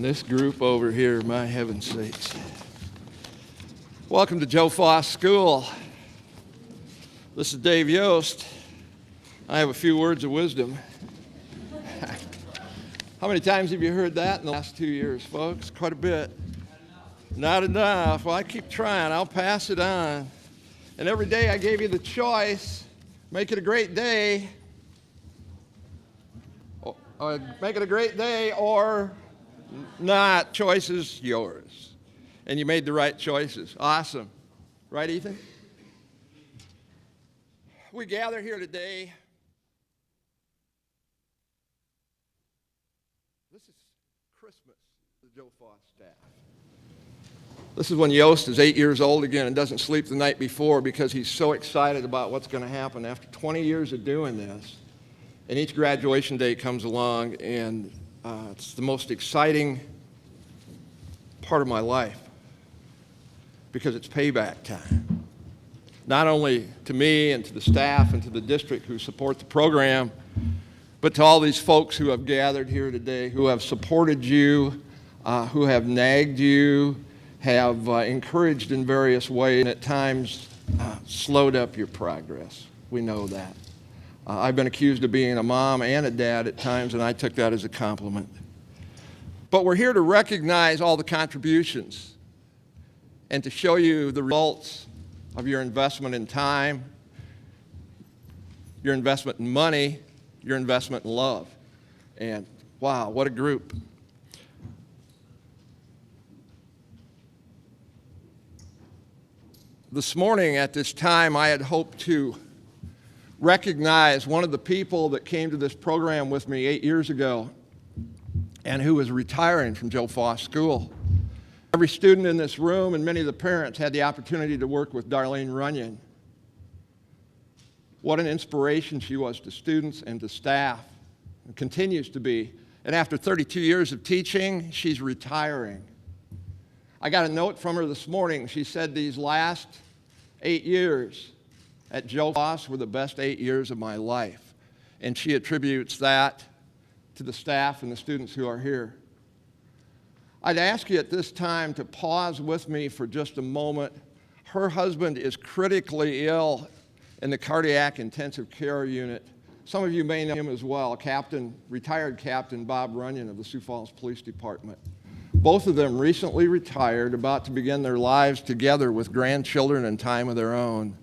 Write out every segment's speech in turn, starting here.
this group over here, my heaven's sakes. Welcome to Joe Foss School. This is Dave Yost. I have a few words of wisdom. How many times have you heard that in the last 2 years, folks? Quite a bit. Not enough. Well, I keep trying. I'll pass it on. And every day I gave you the choice. Make it a great day. Make it a great day or not. Choice is yours. And you made the right choices. Awesome. Right, Ethan? We gather here today. This is Christmas, the Joe Foss staff. This is when Yost is 8 years old again and doesn't sleep the night before because he's so excited about what's going to happen after 20 years of doing this. And each graduation day comes along, and it's the most exciting part of my life because it's payback time. Not only to me and to the staff and to the district who support the program, but to all these folks who have gathered here today, who have supported you, who have nagged you, have encouraged in various ways, and at times slowed up your progress. We know that. I've been accused of being a mom and a dad at times, and I took that as a compliment. But we're here to recognize all the contributions and to show you the results of your investment in time, your investment in money, your investment in love. And wow, what a group. This morning at this time, I had hoped to recognize one of the people that came to this program with me 8 years ago and who was retiring from Joe Foss School. Every student in this room and many of the parents had the opportunity to work with Darlene Runyon. What an inspiration she was to students and to staff, and continues to be. And after 32 years of teaching, she's retiring. I got a note from her this morning. She said these last 8 years at Joe Foss were the best 8 years of my life. And she attributes that to the staff and the students who are here. I'd ask you at this time to pause with me for just a moment. Her husband is critically ill in the cardiac intensive care unit. Some of you may know him as well, retired Captain Bob Runyon of the Sioux Falls Police Department. Both of them recently retired, about to begin their lives together with grandchildren and time of their own.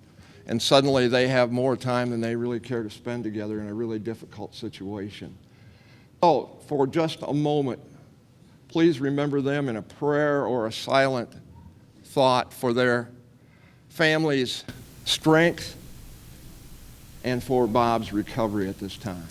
And suddenly they have more time than they really care to spend together in a really difficult situation. So, for just a moment, please remember them in a prayer or a silent thought for their family's strength and for Bob's recovery at this time.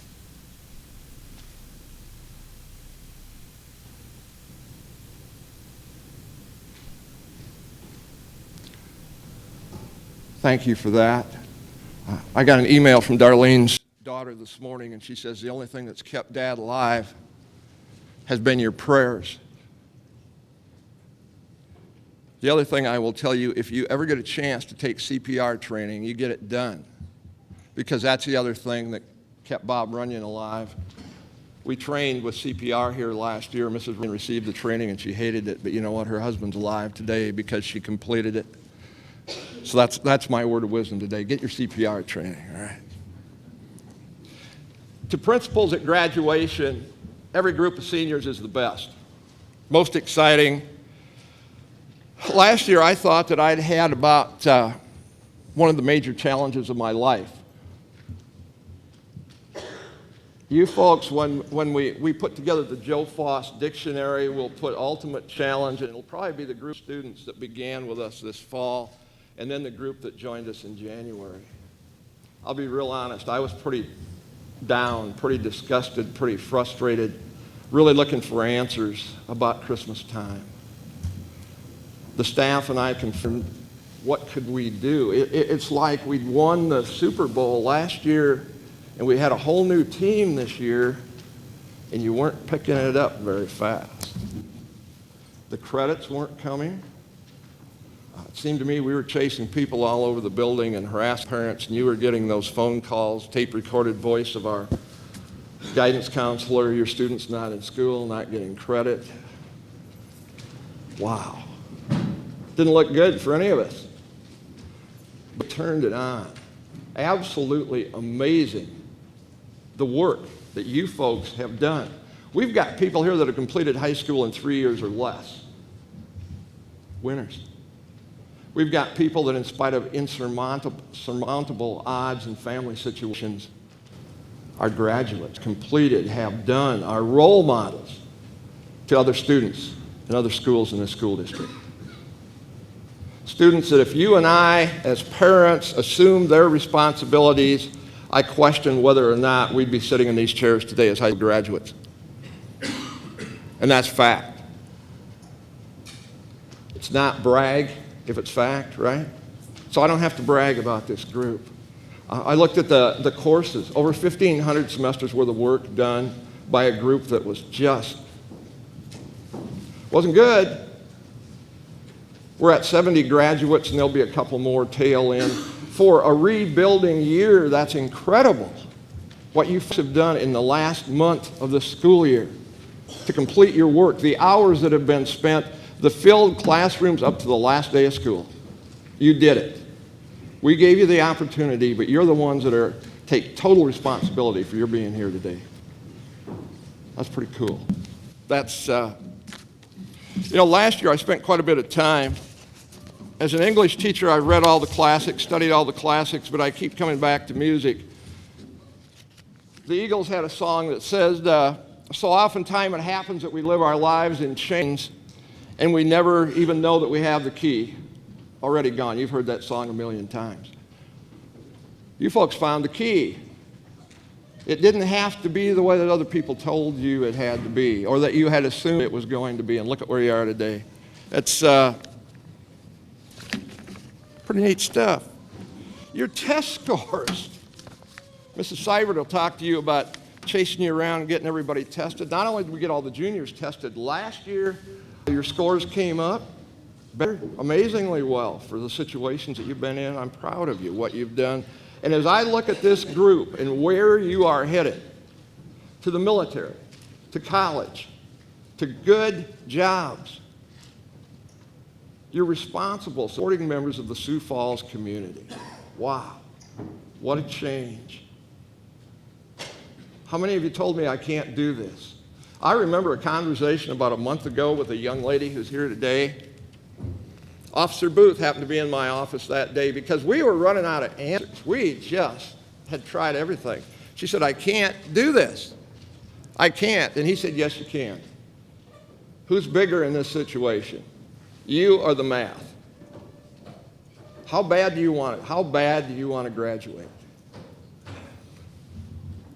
Thank you for that. I got an email from Darlene's daughter this morning, and she says the only thing that's kept Dad alive has been your prayers. The other thing I will tell you, if you ever get a chance to take CPR training, you get it done, because that's the other thing that kept Bob Runyon alive. We trained with CPR here last year. Mrs. Runyon received the training, and she hated it, but you know what? Her husband's alive today because she completed it. So that's my word of wisdom today. Get your CPR training, all right? To principals at graduation, every group of seniors is the best, most exciting. Last year, I thought that I'd had about one of the major challenges of my life. You folks, when we put together the Joe Foss Dictionary, we'll put ultimate challenge, and it'll probably be the group of students that began with us this fall, and then the group that joined us in January. I'll be real honest, I was pretty down, pretty disgusted, pretty frustrated, really looking for answers about Christmas time. The staff and I confirmed, what could we do? It's like we'd won the Super Bowl last year, and we had a whole new team this year, and you weren't picking it up very fast. The credits weren't coming. It seemed to me we were chasing people all over the building and harassing parents, and you were getting those phone calls, tape-recorded voice of our guidance counselor, your student's not in school, not getting credit. Wow. Didn't look good for any of us. But turned it on. Absolutely amazing, the work that you folks have done. We've got people here that have completed high school in 3 years or less. Winners. We've got people that in spite of insurmountable odds and family situations are graduates, completed, have done, are role models to other students in other schools in this school district. Students that if you and I, as parents, assumed their responsibilities, I question whether or not we'd be sitting in these chairs today as high school graduates. And that's fact. It's not brag if it's fact, right? So I don't have to brag about this group. I looked at the courses, over 1,500 semesters worth of work done by a group that was just, wasn't good. We're at 70 graduates, and there'll be a couple more tail in. For a rebuilding year, that's incredible. What you have done in the last month of the school year to complete your work, the hours that have been spent, the filled classrooms up to the last day of school. You did it. We gave you the opportunity, but you're the ones that take total responsibility for your being here today. That's pretty cool. That's, last year I spent quite a bit of time. As an English teacher, I read all the classics, studied all the classics, but I keep coming back to music. The Eagles had a song that says, so oftentimes it happens that we live our lives in chains and we never even know that we have the key. Already gone. You've heard that song a million times. You folks found the key. It didn't have to be the way that other people told you it had to be or that you had assumed it was going to be, and look at where you are today. It's pretty neat stuff. Your test scores. Mrs. Seibert will talk to you about chasing you around and getting everybody tested. Not only did we get all the juniors tested last year, your scores came up better, amazingly well for the situations that you've been in. I'm proud of you, what you've done. And as I look at this group and where you are headed, to the military, to college, to good jobs, you're responsible for supporting members of the Sioux Falls community. Wow, what a change. How many of you told me I can't do this? I remember a conversation about a month ago with a young lady who's here today. Officer Booth happened to be in my office that day because we were running out of answers. We just had tried everything. She said, I can't do this. I can't. And he said, yes, you can. Who's bigger in this situation? You or the math? How bad do you want it? How bad do you want to graduate?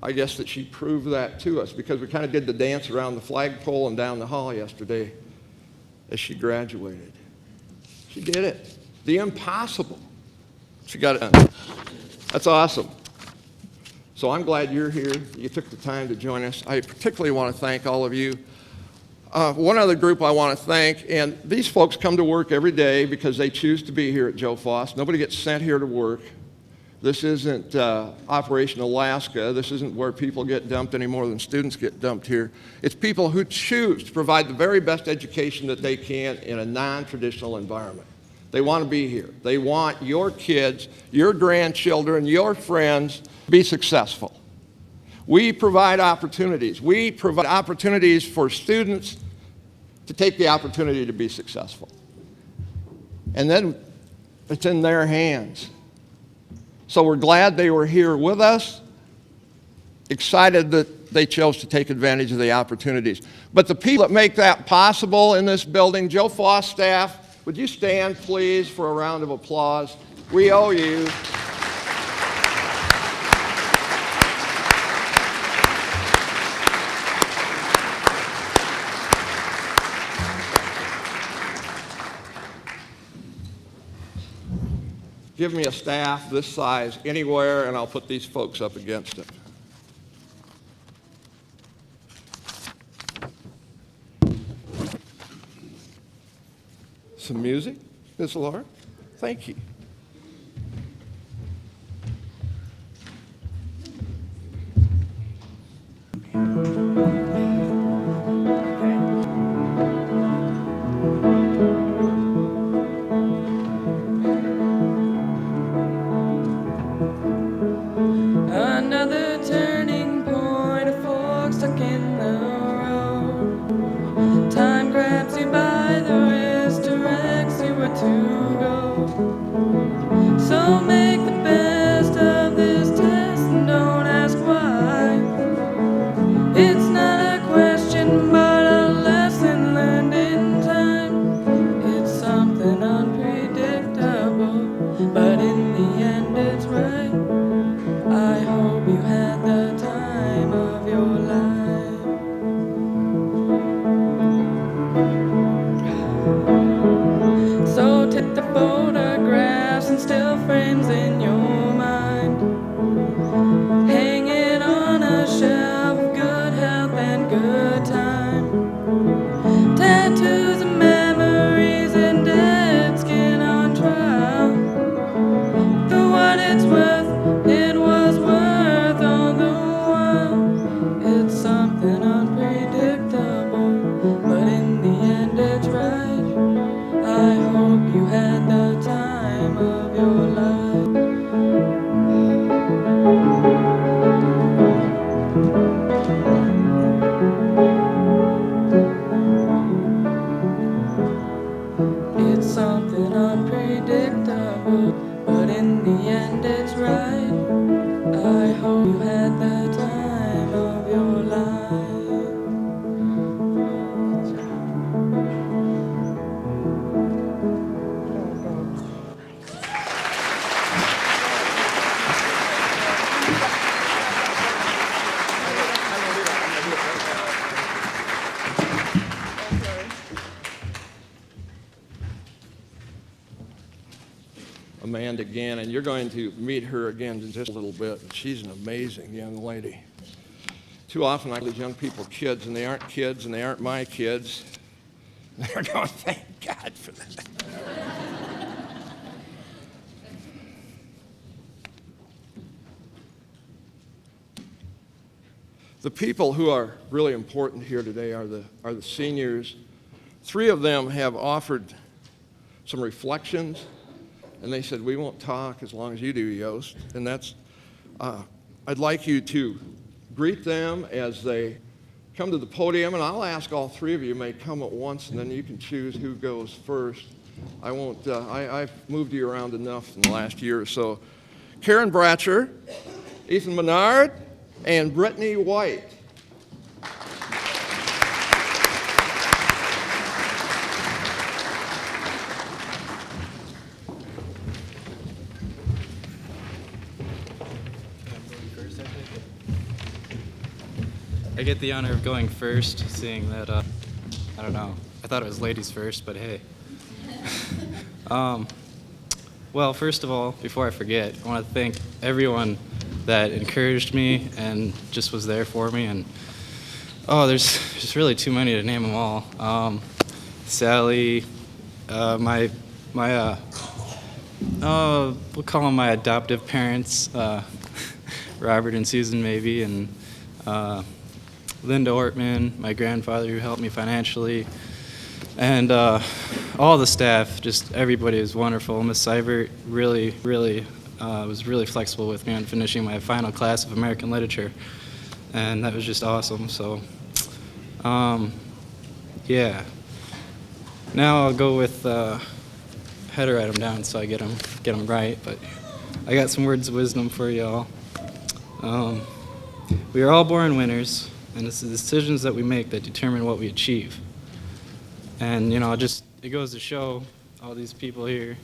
I guess that she proved that to us because we kind of did the dance around the flagpole and down the hall yesterday as she graduated. She did it. The impossible. She got it done. That's awesome. So I'm glad you're here. You took the time to join us. I particularly want to thank all of you. One other group I want to thank, and these folks come to work every day because they choose to be here at Joe Foss. Nobody gets sent here to work. This isn't Operation Alaska. This isn't where people get dumped any more than students get dumped here. It's people who choose to provide the very best education that they can in a non-traditional environment. They want to be here. They want your kids, your grandchildren, your friends to be successful. We provide opportunities. We provide opportunities for students to take the opportunity to be successful. And then it's in their hands. So we're glad they were here with us, excited that they chose to take advantage of the opportunities. But the people that make that possible in this building, Joe Foss staff, would you stand, please, for a round of applause? We owe you. Give me a staff this size anywhere, and I'll put these folks up against it. Some music, Ms. Laura? Thank you. hope you had the time of your life. So take the photographs and still frames in your mind. Hang it on a shelf of good health and good time. Tattoos and memories and dead skin on trial. For what it's worth, it was worth all the while. It's something unpredictable, but in the end it's right. I hope you had the time of your life. It's something unpredictable, but in the end it's right. I hope you had the time of your life. Amanda Gannon. You're going to meet her again in just a little bit. She's an amazing young lady. Too often I call these young people kids, and they aren't kids, and they aren't my kids. They're going, thank God for that. The people who are really important here today are the seniors. 3 of them have offered some reflections. And they said, we won't talk as long as you do, Yost. And that's, I'd like you to greet them as they come to the podium. And I'll ask all 3 of you may come at once, and then you can choose who goes first. I won't, I've moved you around enough in the last year or so. Karen Bratcher, Ethan Menard, and Brittany White. I get the honor of going first, seeing that, I don't know, I thought it was ladies first, but hey. Well, first of all, before I forget, I want to thank everyone that encouraged me and just was there for me. And, there's just really too many to name them all. Sally, we'll call them my adoptive parents, Robert and Susan maybe, and Linda Ortman, my grandfather who helped me financially, and all the staff, just everybody was wonderful. Miss Seibert really was really flexible with me on finishing my final class of American Literature, and that was just awesome. So, yeah. Now I'll go with, had to write them down so I get them right, but I got some words of wisdom for y'all. We are all born winners, and it's the decisions that we make that determine what we achieve. And, it goes to show all these people here,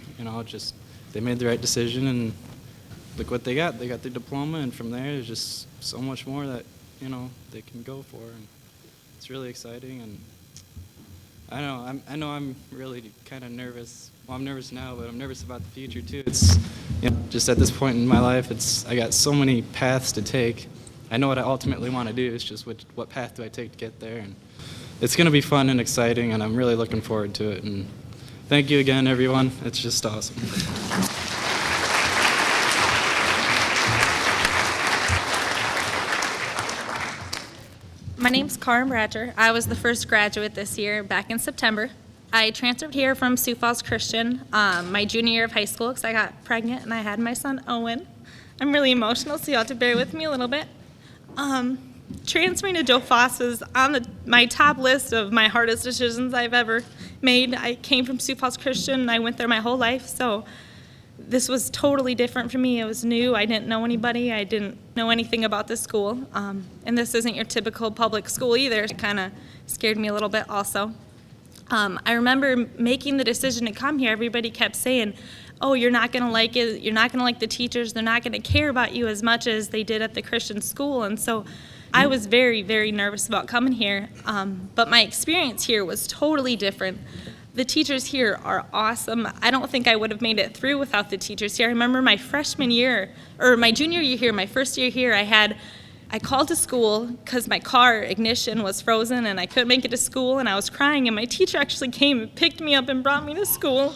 they made the right decision, and look what they got. They got their diploma, and from there, there's just so much more that, they can go for. And it's really exciting, and I know I'm really kind of nervous. Well, I'm nervous now, but I'm nervous about the future, too. It's, just at this point in my life, I got so many paths to take. I know what I ultimately want to do. It's just what path do I take to get there. And it's going to be fun and exciting, and I'm really looking forward to it. And thank you again, everyone. It's just awesome. My name's Karen Bratcher. I was the first graduate this year, back in September. I transferred here from Foss Christian my junior year of high school because I got pregnant and I had my son, Owen. I'm really emotional, so you'll have to bear with me a little bit. Transferring to Joe Foss was on my top list of my hardest decisions I've ever made. I came from Foss Christian, and I went there my whole life, so this was totally different for me. It was new. I didn't know anybody. I didn't know anything about this school, and this isn't your typical public school either. It kind of scared me a little bit also. I remember making the decision to come here. Everybody kept saying, oh, you're not going to like it, you're not going to like the teachers, they're not going to care about you as much as they did at the Christian school. And so I was very, very nervous about coming here, but my experience here was totally different. The teachers here are awesome. I don't think I would have made it through without the teachers here. I remember my freshman year, or my junior year here, my first year here, I called to school because my car ignition was frozen and I couldn't make it to school, and I was crying, and my teacher actually came and picked me up and brought me to school.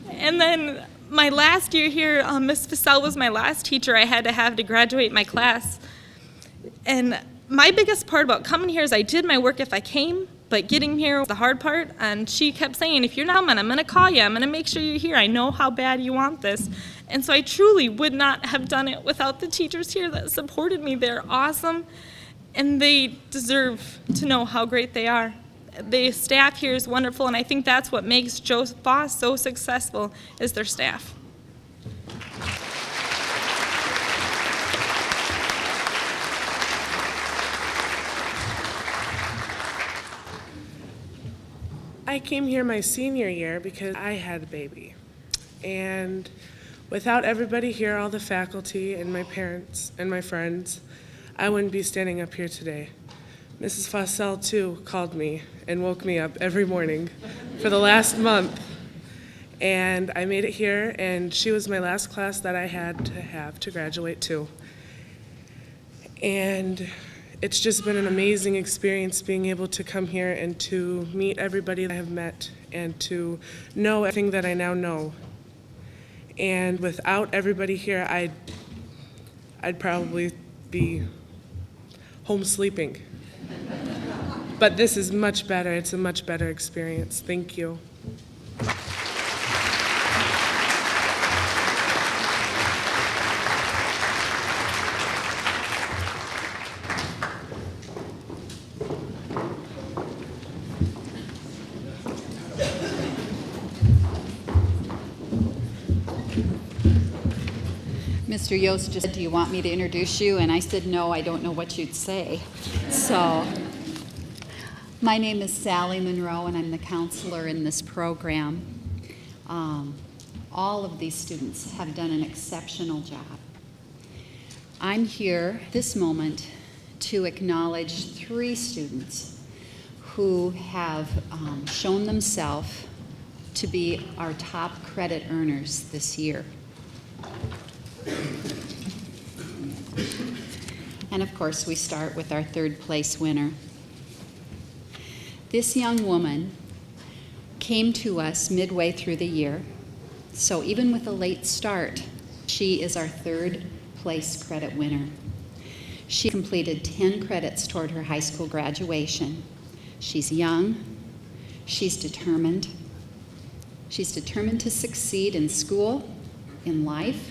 And then my last year here, Miss Fassel was my last teacher I had to have to graduate my class. And my biggest part about coming here is I did my work if I came, but getting here was the hard part. And she kept saying, if you're not coming, I'm going to call you. I'm going to make sure you're here. I know how bad you want this. And so I truly would not have done it without the teachers here that supported me. They're awesome, and they deserve to know how great they are. The staff here is wonderful, and I think that's what makes Joe Foss so successful is their staff. I came here my senior year because I had a baby. And without everybody here, all the faculty and my parents and my friends, I wouldn't be standing up here today. Mrs. Fossell, too, called me and woke me up every morning for the last month. And I made it here, and she was my last class that I had to have to graduate to. And it's just been an amazing experience being able to come here and to meet everybody that I have met and to know everything that I now know. And without everybody here, I'd probably be home sleeping. But this is much better. It's a much better experience. Thank you. Mr. Yost just said, do you want me to introduce you? And I said, no, I don't know what you'd say. So, my name is Sally Monroe, and I'm the counselor in this program. All of these students have done an exceptional job. I'm here this moment to acknowledge 3 students who have shown themselves to be our top credit earners this year. And of course, we start with our 3rd place winner. This young woman came to us midway through the year, so even with a late start, she is our 3rd place credit winner. She completed 10 credits toward her high school graduation. She's young, she's determined. She's determined to succeed in school, in life,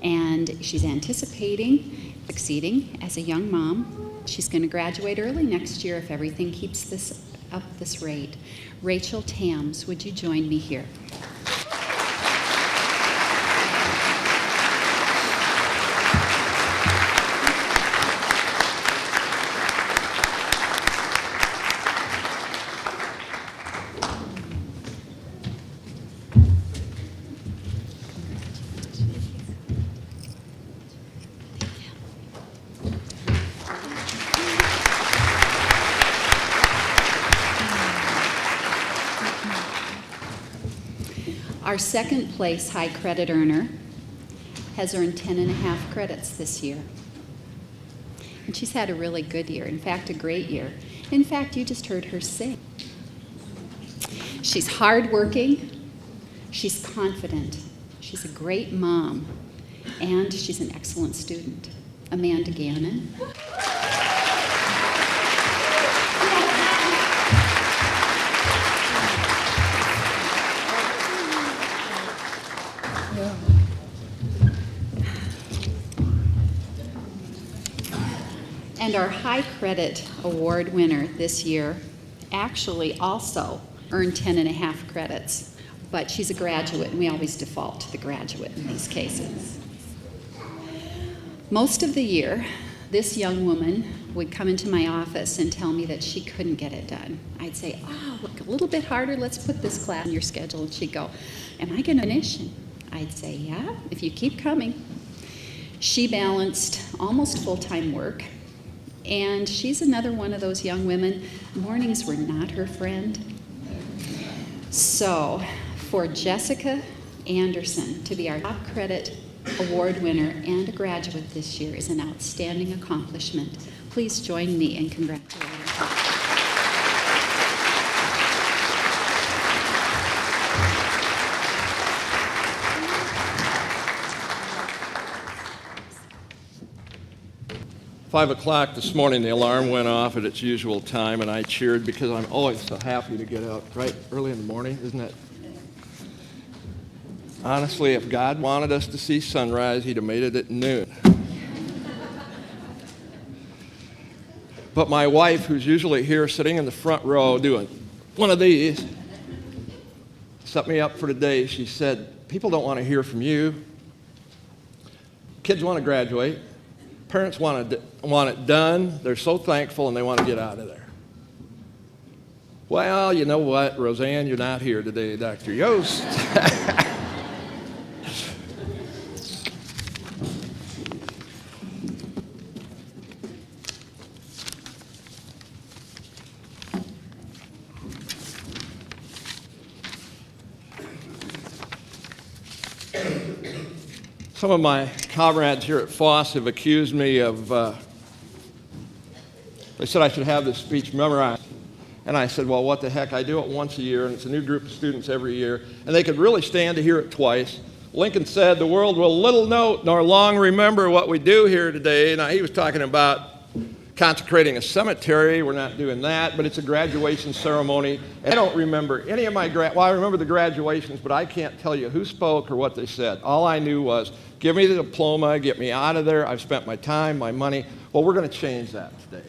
and she's anticipating succeeding as a young mom. She's going to graduate early next year if everything keeps this up this rate. Rachel Tams, would you join me here? Our 2nd place high credit earner has earned 10.5 credits this year. And she's had a really good year, in fact, a great year. In fact, you just heard her sing. She's hardworking, she's confident, she's a great mom, and she's an excellent student. Amanda Gannon. And our high credit award winner this year actually also earned 10.5 credits, but she's a graduate, and we always default to the graduate in these cases. Most of the year, this young woman would come into my office and tell me that she couldn't get it done. I'd say, oh, look, a little bit harder, let's put this class on your schedule. And she'd go, am I going to finish? And I'd say, yeah, if you keep coming. She balanced almost full-time work, and she's another one of those young women. Mornings were not her friend. So, for Jessica Anderson to be our top credit award winner and a graduate this year is an outstanding accomplishment. Please join me in congratulating her. Five o'clock this morning, the alarm went off at its usual time, and I cheered because I'm always so happy to get out right early in the morning, isn't it? Honestly, if God wanted us to see sunrise, he'd have made it at noon. But my wife, who's usually here sitting in the front row doing one of these, set me up for today. She said, people don't want to hear from you. Kids want to graduate. Parents want it done. They're so thankful, and they want to get out of there. Well, you know what, Roseanne, you're not here today, Dr. Yost. Some of my comrades here at Foss have accused me of, they said I should have this speech memorized. And I said, well, what the heck, I do it once a year, and it's a new group of students every year, and they could really stand to hear it twice. Lincoln said, the world will little note nor long remember what we do here today. Now, he was talking about consecrating a cemetery. We're not doing that, but it's a graduation ceremony. And I don't remember any of my, well, I remember the graduations, but I can't tell you who spoke or what they said. All I knew was, give me the diploma, get me out of there. I've spent my time, my money. Well, we're going to change that today.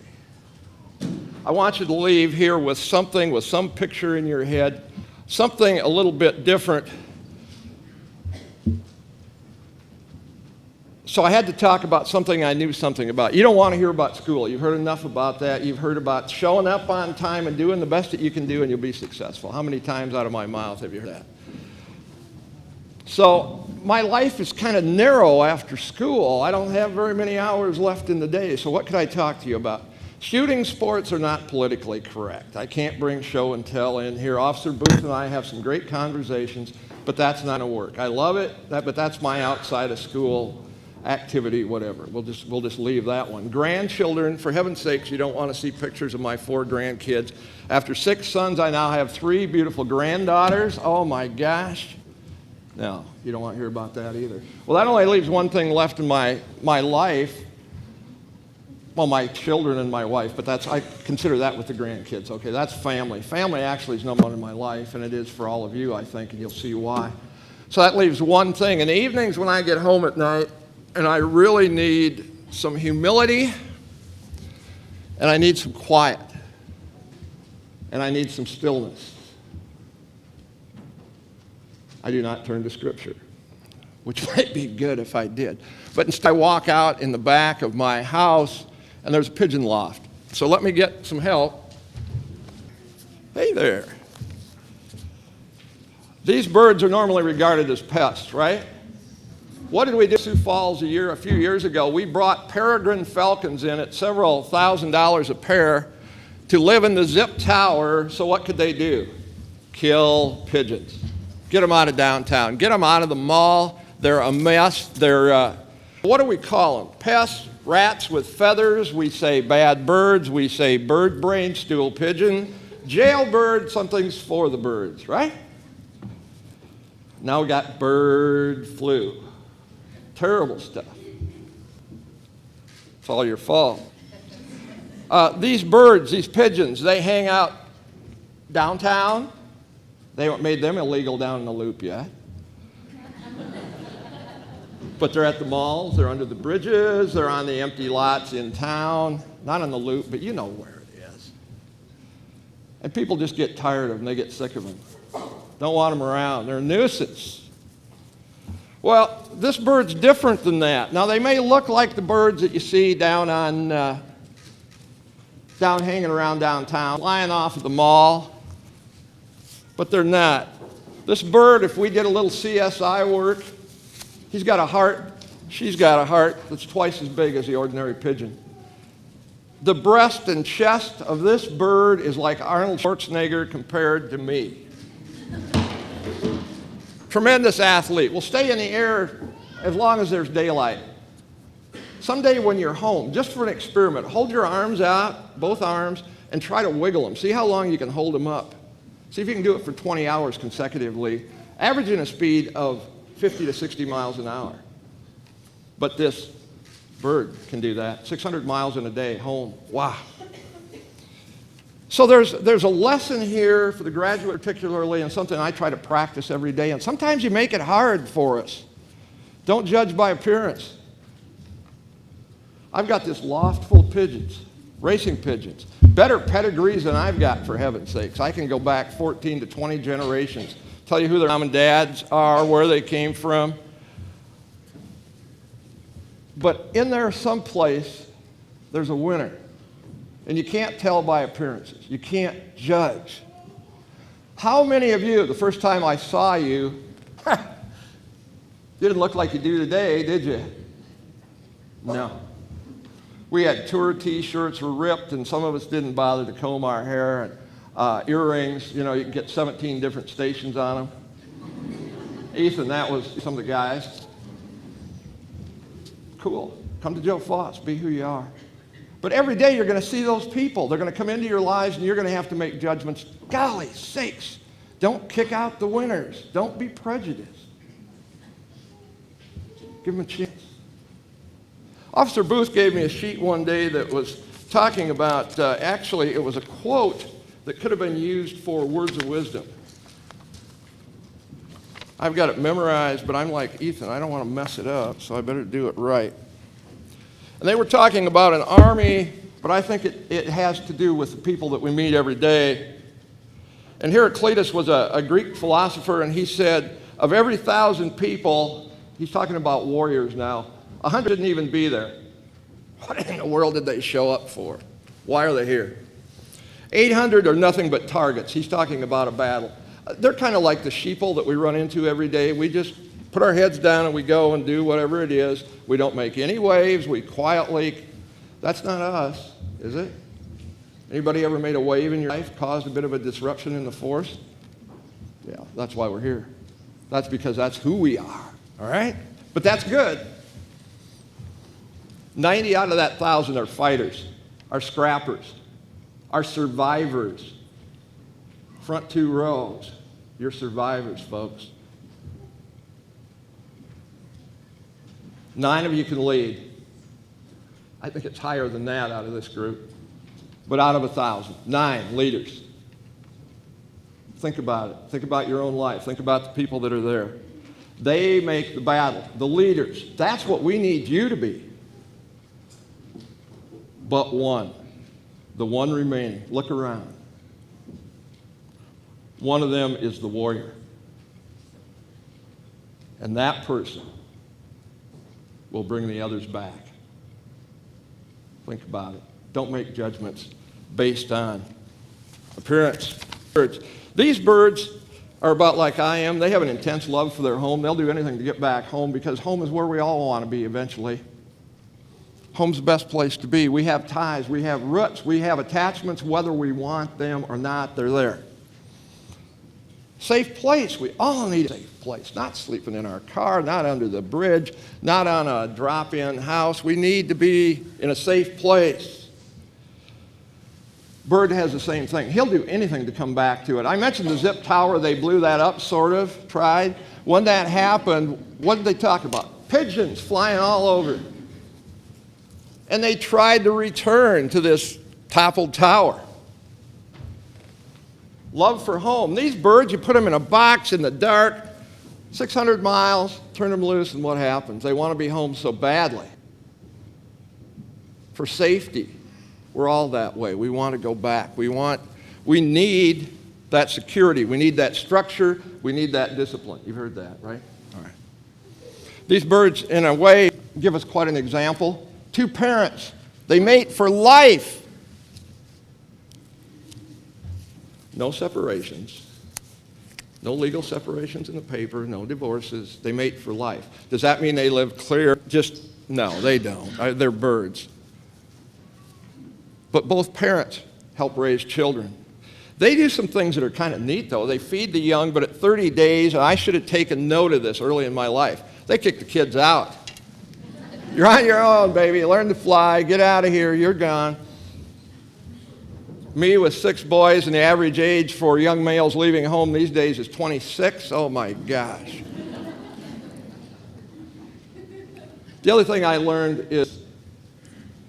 I want you to leave here with something, with some picture in your head, something a little bit different. So I had to talk about something I knew something about. You don't want to hear about school. You've heard enough about that. You've heard about showing up on time and doing the best that you can do, and you'll be successful. How many times out of my mouth have you heard that? So my life is kind of narrow after school. I don't have very many hours left in the day. So what could I talk to you about? Shooting sports are not politically correct. I can't bring show and tell in here. Officer Booth and I have some great conversations, but that's not going to work. I love it, but that's my outside of school activity, whatever. We'll just leave that one. Grandchildren, for heaven's sakes, you don't want to see pictures of my 4 grandkids. After 6 sons, I now have 3 beautiful granddaughters. Oh my gosh. No, you don't want to hear about that either. Well, that only leaves one thing left in my life. Well, my children and my wife, but I consider that with the grandkids. Okay, that's family. Family actually is number one in my life, and it is for all of you, I think, and you'll see why. So that leaves one thing. In the evenings when I get home at night, and I really need some humility, and I need some quiet, and I need some stillness, I do not turn to Scripture, which might be good if I did. But instead I walk out in the back of my house, and there's a pigeon loft. So let me get some help. Hey there. These birds are normally regarded as pests, right? What did we do in Sioux Falls a few years ago? We brought peregrine falcons in at several $1,000s a pair to live in the zip tower. So what could they do? Kill pigeons. Get them out of downtown. Get them out of the mall. They're a mess. They're, what do we call them? Pests, rats with feathers. We say bad birds. We say bird brain, stool pigeon. Jailbird, something's for the birds, right? Now we got bird flu. Terrible stuff. It's all your fault. These birds, these pigeons, they hang out downtown. They haven't made them illegal down in the Loop yet. But they're at the malls, they're under the bridges, they're on the empty lots in town. Not on the Loop, but you know where it is. And people just get tired of them, they get sick of them. Don't want them around, they're a nuisance. Well, this bird's different than that. Now, they may look like the birds that you see down hanging around downtown, flying off at the mall, but they're not. This bird, if we did a little CSI work, he's got a heart, she's got a heart that's twice as big as the ordinary pigeon. The breast and chest of this bird is like Arnold Schwarzenegger compared to me. Tremendous athlete. Will stay in the air as long as there's daylight. Someday when you're home, just for an experiment, hold your arms out, both arms, and try to wiggle them. See how long you can hold them up. See if you can do it for 20 hours consecutively, averaging a speed of 50 to 60 miles an hour. But this bird can do that, 600 miles in a day, home. Wow. So there's a lesson here for the graduate particularly, and something I try to practice every day. And sometimes you make it hard for us. Don't judge by appearance. I've got this loft full of pigeons, racing pigeons. Better pedigrees than I've got, for heaven's sakes. I can go back 14 to 20 generations, tell you who their mom and dads are, where they came from. But in there someplace, there's a winner. And you can't tell by appearances. You can't judge. How many of you, the first time I saw you, didn't look like you do today, did you? No. We had tour T-shirts were ripped, and some of us didn't bother to comb our hair. And earrings, you know, you can get 17 different stations on them. Ethan, that was some of the guys. Cool. Come to Joe Foss. Be who you are. But every day you're going to see those people. They're going to come into your lives, and you're going to have to make judgments. Golly sakes, don't kick out the winners. Don't be prejudiced. Give them a chance. Officer Booth gave me a sheet one day that was talking about, actually, it was a quote that could have been used for words of wisdom. I've got it memorized, but I'm like, Ethan, I don't want to mess it up, so I better do it right. And they were talking about an army, but I think it has to do with the people that we meet every day. And Heraclitus was a Greek philosopher, and he said, of every 1,000 people, he's talking about warriors now, 100 didn't even be there. What in the world did they show up for? Why are they here? 800 are nothing but targets. He's talking about a battle. They're kind of like the sheeple that we run into every day. We just put our heads down and we go and do whatever it is. We don't make any waves. We quietly. That's not us, is it? Anybody ever made a wave in your life, caused a bit of a disruption in the force? Yeah, that's why we're here. That's because that's who we are, all right? But that's good. 90 out of that 1,000 are fighters, are scrappers, are survivors. Front 2 rows, you're survivors, folks. 9 of you can lead. I think it's higher than that out of this group. But out of 1,000, 9 leaders. Think about it. Think about your own life. Think about the people that are there. They make the battle, the leaders. That's what we need you to be. But one, the one remaining. Look around. One of them is the warrior. And that person will bring the others back. Think about it. Don't make judgments based on appearance. Birds. These birds are about like I am. They have an intense love for their home. They'll do anything to get back home because home is where we all want to be eventually. Home's the best place to be. We have ties, we have roots, we have attachments, whether we want them or not, they're there. Safe place, we all need a safe place. Not sleeping in our car, not under the bridge, not on a drop-in house. We need to be in a safe place. Bird has the same thing. He'll do anything to come back to it. I mentioned the zip tower. They blew that up, sort of, tried. When that happened, what did they talk about? Pigeons flying all over. And they tried to return to this toppled tower. Love for home. These birds, you put them in a box in the dark, 600 miles, turn them loose, and what happens? They want to be home so badly. For safety. We're all that way. We want to go back. We need that security. We need that structure. We need that discipline. You've heard that, right? All right. These birds, in a way, give us quite an example. 2 parents, they mate for life. No separations. No legal separations in the paper, no divorces. They mate for life. Does that mean they live clear? Just, no, they don't. They're birds. But both parents help raise children. They do some things that are kind of neat, though. They feed the young, but at 30 days, and I should have taken note of this early in my life, they kick the kids out. You're on your own, baby. Learn to fly. Get out of here. You're gone. Me with 6 boys, and the average age for young males leaving home these days is 26. Oh, my gosh. The other thing I learned is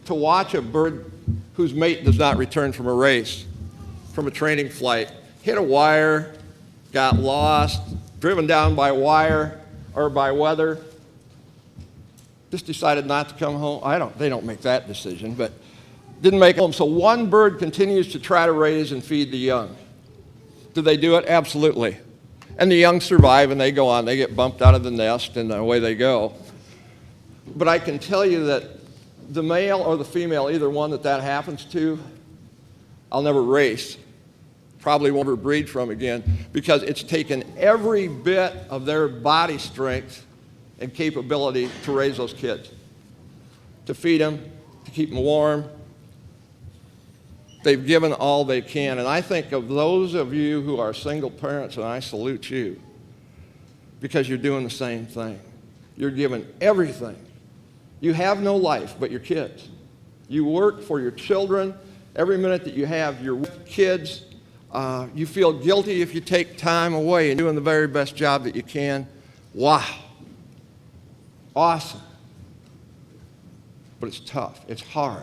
to watch a bird whose mate does not return from a race, from a training flight, hit a wire, got lost, driven down by wire or by weather, just decided not to come home. They don't make that decision, but didn't make it home. So one bird continues to try to raise and feed the young. Do they do it? Absolutely. And the young survive and they go on. They get bumped out of the nest and away they go. But I can tell you that the male or the female, either one that happens to, I'll never race. Probably won't ever breed from again because it's taken every bit of their body strength and capability to raise those kids, to feed them, to keep them warm. They've given all they can. And I think of those of you who are single parents, and I salute you because you're doing the same thing. You're giving everything. You have no life but your kids. You work for your children. Every minute that you have, you're with kids. You feel guilty if you take time away and doing the very best job that you can. Wow. Awesome. But it's tough. It's hard.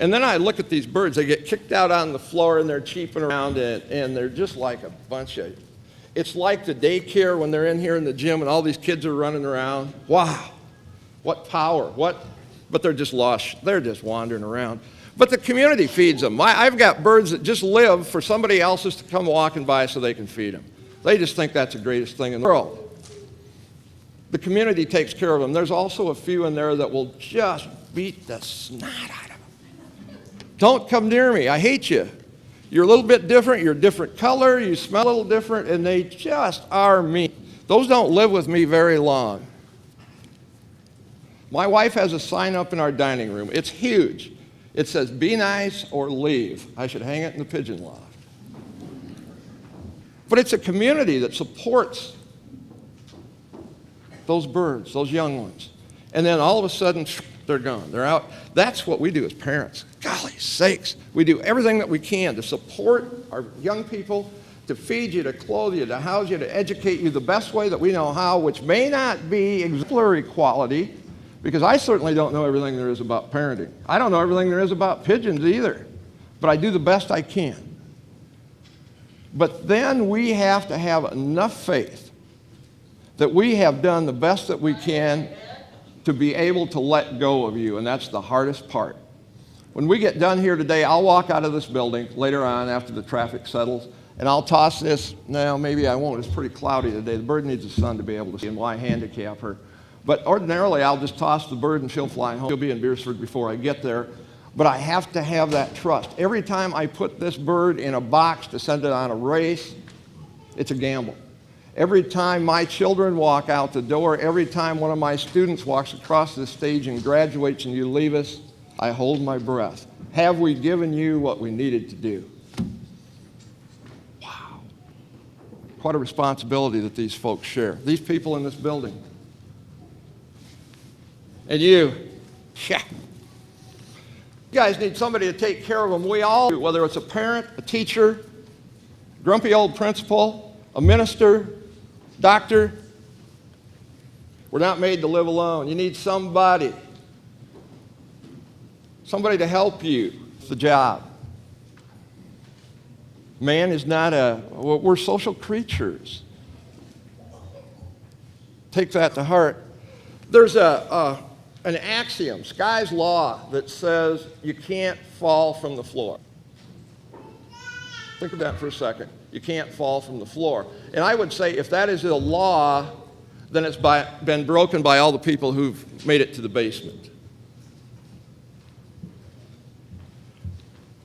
And then I look at these birds. They get kicked out on the floor and they're cheeping around and they're just like a bunch of... It's like the daycare when they're in here in the gym and all these kids are running around. Wow. What power. But they're just lost. They're just wandering around. But the community feeds them. I've got birds that just live for somebody else's to come walking by so they can feed them. They just think that's the greatest thing in the world. The community takes care of them. There's also a few in there that will just beat the snot out of them. Don't come near me. I hate you. You're a little bit different. You're a different color. You smell a little different. And they just are mean. Those don't live with me very long. My wife has a sign up in our dining room. It's huge. It says, "Be nice or leave." I should hang it in the pigeon loft. But it's a community that supports those birds, those young ones. And then all of a sudden, they're gone. They're out. That's what we do as parents. Golly sakes. We do everything that we can to support our young people, to feed you, to clothe you, to house you, to educate you the best way that we know how, which may not be exemplary quality, because I certainly don't know everything there is about parenting. I don't know everything there is about pigeons either, but I do the best I can. But then we have to have enough faith that we have done the best that we can to be able to let go of you, and that's the hardest part. When we get done here today, I'll walk out of this building later on after the traffic settles, and I'll toss this. No, maybe I won't. It's pretty cloudy today. The bird needs the sun to be able to see, and why handicap her? But ordinarily, I'll just toss the bird and she'll fly home. She'll be in Beersford before I get there. But I have to have that trust. Every time I put this bird in a box to send it on a race, it's a gamble. Every time my children walk out the door, every time one of my students walks across the stage and graduates and you leave us, I hold my breath. Have we given you what we needed to do? Wow. What a responsibility that these folks share. These people in this building. And you, yeah. You guys need somebody to take care of them. We all do, whether it's a parent, a teacher, grumpy old principal, a minister, doctor. We're not made to live alone. You need somebody to help you with the job. Man is not we're social creatures. Take that to heart. There's an axiom, Sky's law, that says you can't fall from the floor. Think of that for a second. You can't fall from the floor. And I would say if that is a law, then it's been broken by all the people who've made it to the basement.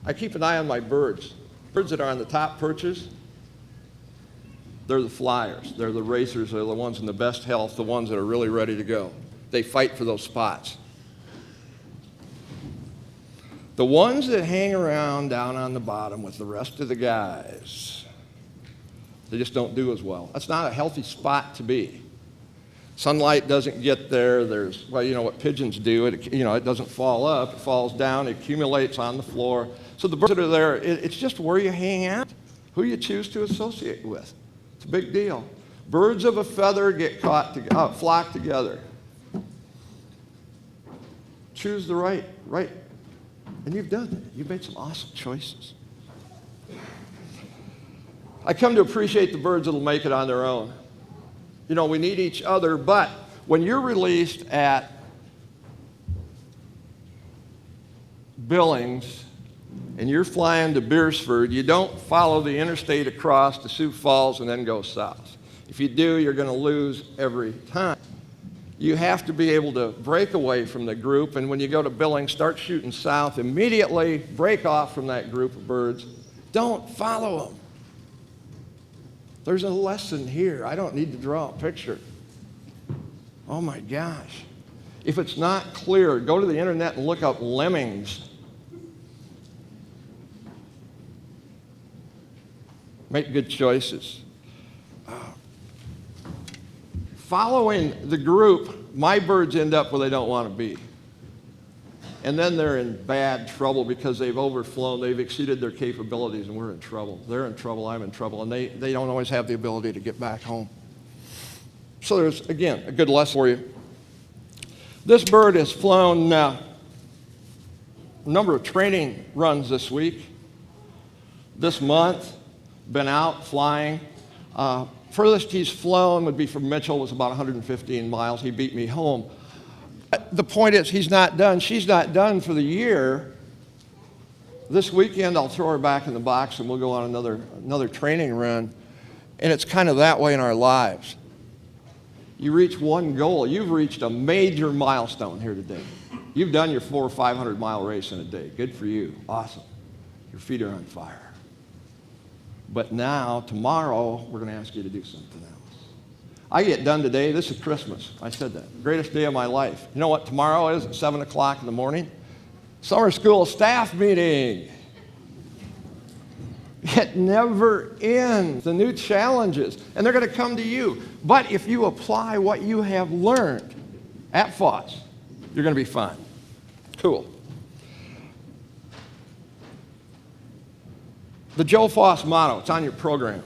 I keep an eye on my birds. Birds that are on the top perches, they're the flyers. They're the racers. They're the ones in the best health, the ones that are really ready to go. They fight for those spots. The ones that hang around down on the bottom with the rest of the guys, they just don't do as well. That's not a healthy spot to be. Sunlight doesn't get there. Well, you know what pigeons do. It doesn't fall up. It falls down. It accumulates on the floor. So the birds that are there, it's just where you hang out, who you choose to associate with. It's a big deal. Birds of a feather get flock together. Choose the right. And you've done it. You've made some awesome choices. I come to appreciate the birds that'll make it on their own. You know, we need each other, but when you're released at Billings and you're flying to Beersford, you don't follow the interstate across to Sioux Falls and then go south. If you do, you're going to lose every time. You have to be able to break away from the group, and when you go to Billings, start shooting south, immediately break off from that group of birds. Don't follow them. There's a lesson here. I don't need to draw a picture. Oh my gosh. If it's not clear, go to the internet and look up lemmings. Make good choices. Following the group, my birds end up where they don't want to be. And then they're in bad trouble because they've overflown, they've exceeded their capabilities, and we're in trouble. They're in trouble, I'm in trouble, and they don't always have the ability to get back home. So there's, again, a good lesson for you. This bird has flown a number of training runs this week, this month, been out flying. Furthest he's flown would be from Mitchell, was about 115 miles. He beat me home. The point is, he's not done. She's not done for the year. This weekend, I'll throw her back in the box and we'll go on another training run. And it's kind of that way in our lives. You reach one goal. You've reached a major milestone here today. You've done your 400 or 500 mile race in a day. Good for you. Awesome. Your feet are on fire. But now, tomorrow, we're going to ask you to do something else. I get done today. This is Christmas. I said that. Greatest day of my life. You know what tomorrow is at 7 o'clock in the morning? Summer school staff meeting. It never ends. The new challenges. And they're going to come to you. But if you apply what you have learned at Foss, you're going to be fine. Cool. The Joe Foss motto, it's on your program.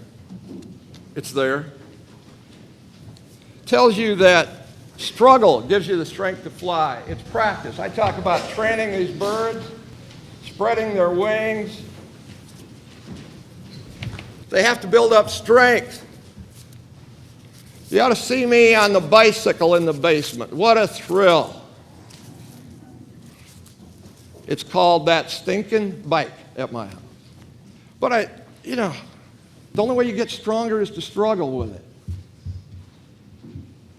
It's there. Tells you that struggle gives you the strength to fly. It's practice. I talk about training these birds, spreading their wings. They have to build up strength. You ought to see me on the bicycle in the basement. What a thrill. It's called that stinking bike at my house. But the only way you get stronger is to struggle with it.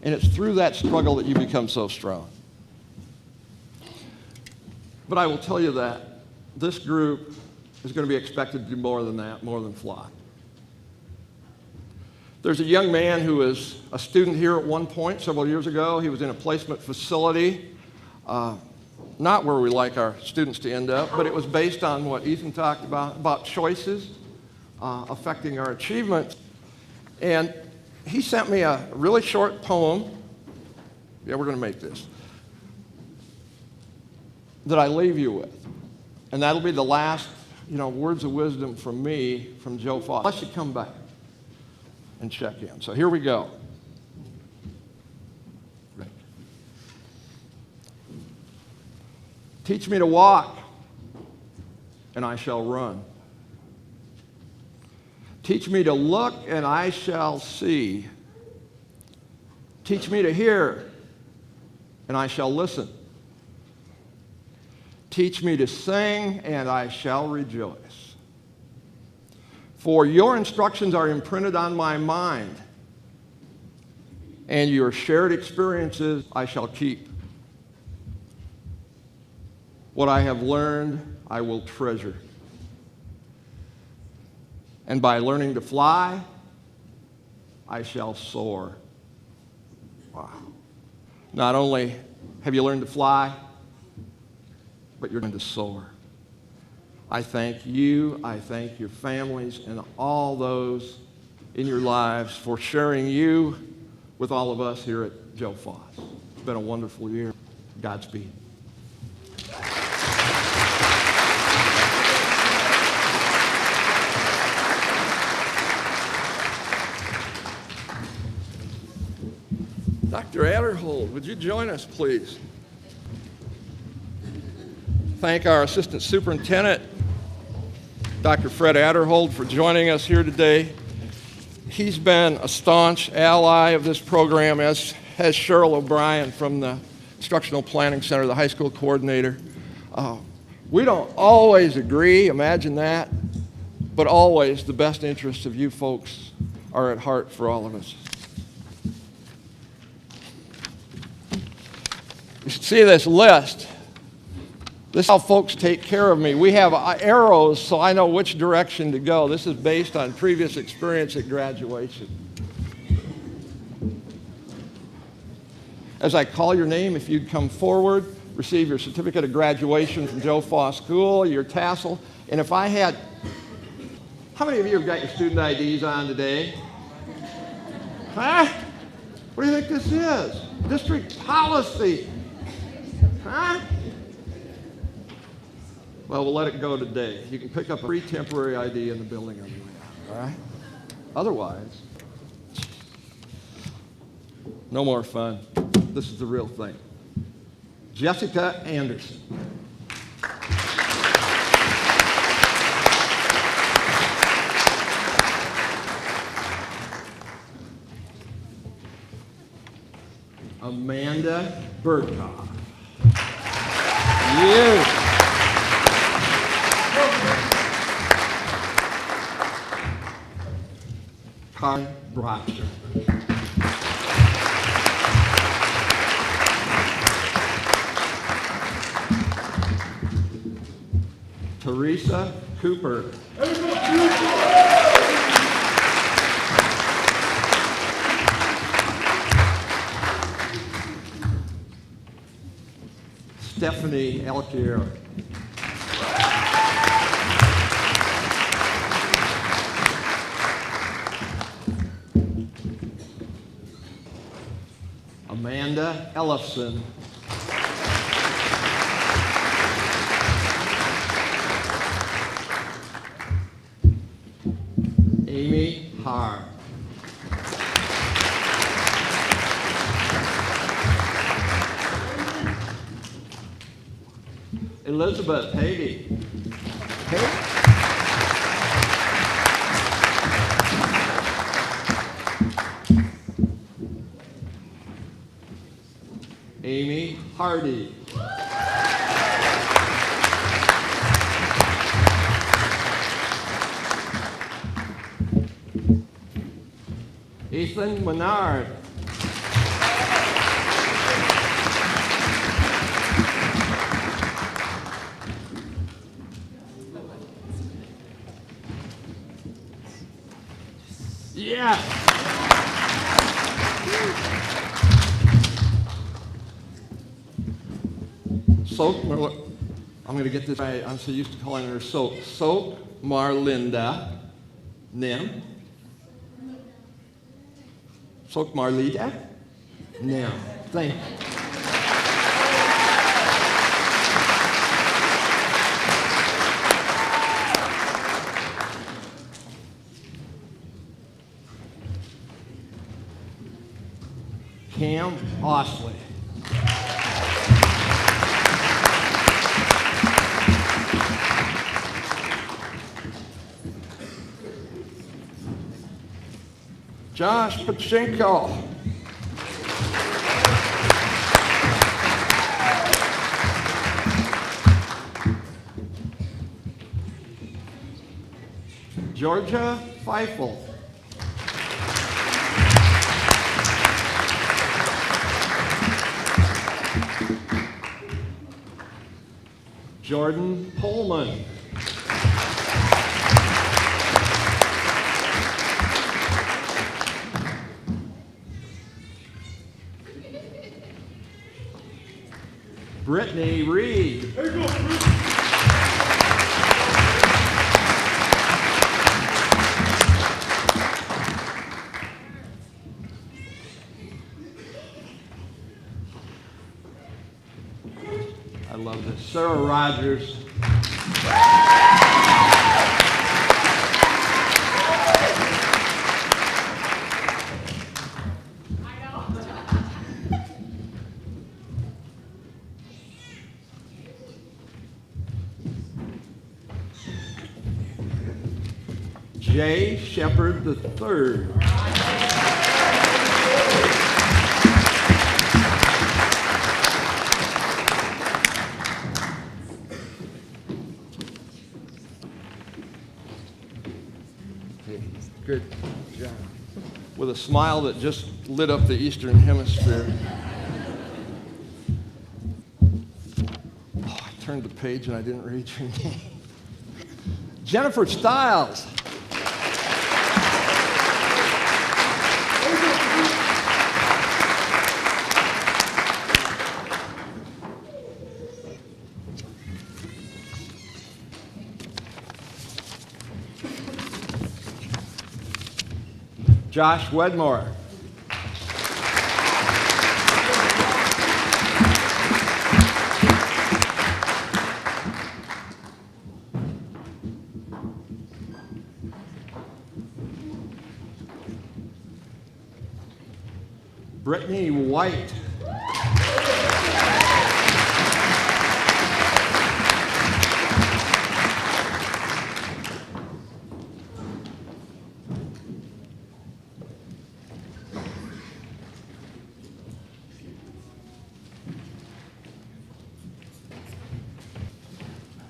And it's through that struggle that you become so strong. But I will tell you that this group is going to be expected to do more than that, more than fly. There's a young man who was a student here at one point several years ago. He was in a placement facility, not where we like our students to end up, but it was based on what Ethan talked about choices affecting our achievements. And he sent me a really short poem. Yeah, we're going to make this. That I leave you with. And that'll be the last, words of wisdom from me, from Joe Foss. Unless you come back and check in. So here we go. Right. Teach me to walk, and I shall run. Teach me to look, and I shall see. Teach me to hear, and I shall listen. Teach me to sing, and I shall rejoice. For your instructions are imprinted on my mind, and your shared experiences I shall keep. What I have learned, I will treasure. And by learning to fly, I shall soar. Wow. Not only have you learned to fly, but you're going to soar. I thank you, I thank your families, and all those in your lives for sharing you with all of us here at Joe Foss. It's been a wonderful year. Godspeed. Dr. Adderhold, would you join us, please? Thank our Assistant Superintendent, Dr. Fred Adderhold, for joining us here today. He's been a staunch ally of this program, as has Cheryl O'Brien from the Instructional Planning Center, the high school coordinator. We don't always agree, imagine that, but always the best interests of you folks are at heart for all of us. You should see this list. This is how folks take care of me. We have arrows so I know which direction to go. This is based on previous experience at graduation. As I call your name, if you'd come forward, receive your certificate of graduation from Joe Foss School, your tassel, and if I had, how many of you have got your student IDs on today? Huh? What do you think this is? District policy. Huh? Well, we'll let it go today. You can pick up a free temporary ID in the building on the way out, all right? Otherwise, no more fun. This is the real thing. Jessica Anderson. Amanda Burkhoff. You. Karen Brockster. Teresa Cooper. Stephanie Alquier. Amanda Ellefson. Amy Haar. Elizabeth Hagy. Amy Hardy. Ethan Menard. Yeah. I'm going to get this right. I'm so used to calling her Soak Marlinda Nim. Soak Marlita Nim. Thank you. Cam Osley. Josh Pachinko. Georgia Feifel. Jordan Pullman. Brittany Reed. I love this. Sarah Rogers. Jay Shepard III. Okay, good job. With a smile that just lit up the Eastern Hemisphere. Oh, I turned the page and I didn't read your name. Jennifer Stiles. Josh Wedmore. Brittany White.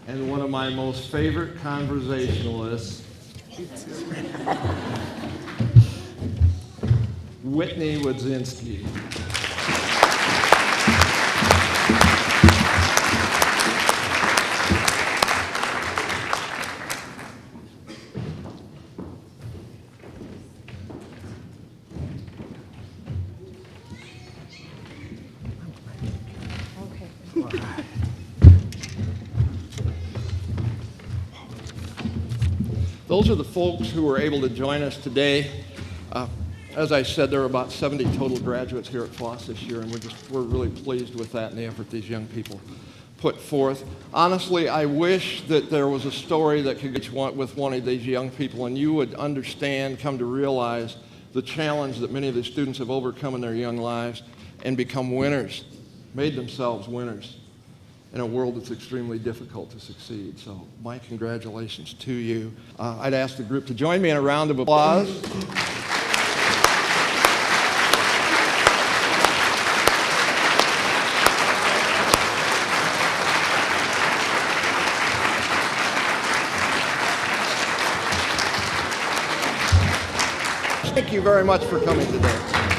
And one of my most favorite conversationalists, Whitney Wadzinski. Those are the folks who were able to join us today. As I said, there are about 70 total graduates here at Foss this year, and we're really pleased with that and the effort these young people put forth. Honestly, I wish that there was a story that could get with one of these young people, and you would understand, come to realize the challenge that many of these students have overcome in their young lives and become winners, made themselves winners in a world that's extremely difficult to succeed. So my congratulations to you. I'd ask the group to join me in a round of applause. Thank you very much for coming today.